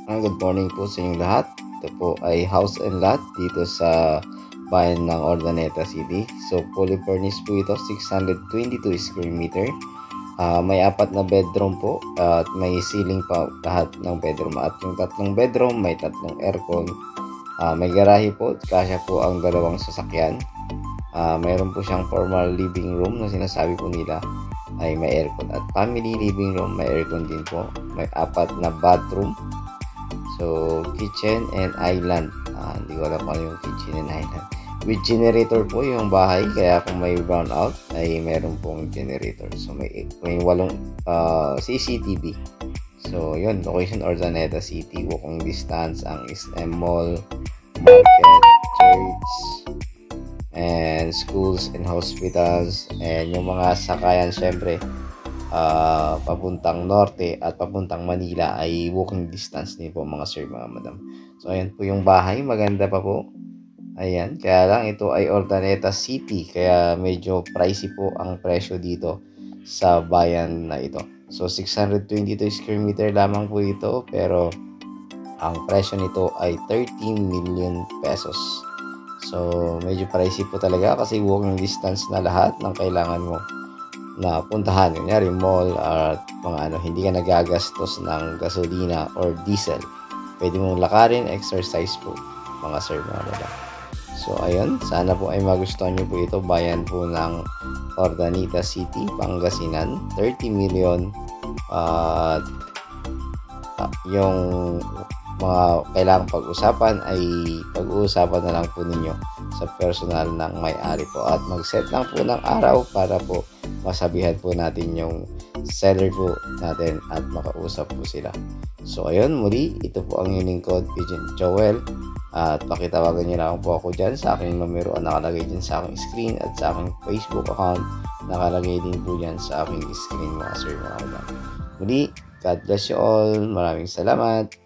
Good morning po sa inyong lahat. Ito po ay house and lot dito sa bayan ng Ordaneta City. So fully furnished po ito, 622 square meter. May 4 na bedroom po at may ceiling pa lahat ng bedroom. At yung 3 bedroom, may 3 aircon. May garahe po, kasya po ang 2 sasakyan. Mayroon po siyang formal living room na sinasabi po nila ay may aircon. At family living room, may aircon din po. May 4 na bathroom. So, kitchen and island. Hindi ko alam kung ano yung kitchen and island. With generator po yung bahay. Kaya kung may brownout, ay meron pong generator. So, may 8 CCTV. So, yun. Location, Ordaneta City. Walking distance ang SM Mall, market, church, and schools and hospitals. And yung mga sakayan, syempre, papuntang norte at papuntang Manila ay walking distance din po mga sir, mga madam. So ayan po yung bahay, maganda pa po. Ayan, kaya lang ito ay Ordaneta City, kaya medyo pricey po ang presyo dito sa bayan na ito. So 622 square meter lamang po ito, pero ang presyo nito ay 13 million pesos. So medyo pricey po talaga kasi walking distance na lahat ng kailangan mo na puntahan, kunyari mall at mga hindi ka nagagastos ng gasolina or diesel. Pwede mong lakarin, exercise po mga sir, mga madam. So ayun, sana po ay magustuhan nyo po ito. Bayan po ng Ordaneta City, Pangasinan, 30 million. At yung mga kailangang pag-usapan ay pag-uusapan na lang po ninyo sa personal ng may-ari po, at mag-set lang po ng araw para po masabihan po natin yung seller po natin at makausap po sila. So ayun, muli, ito po ang inyong lingkod, Agent Joel, at pakitawagan nyo lang po ako dyan sa aking numero na nakalagay dyan sa aking screen, at sa aking Facebook account nakalagay din po dyan sa aking screen, mga sir, mga madam. Muli, God bless you all. Maraming salamat.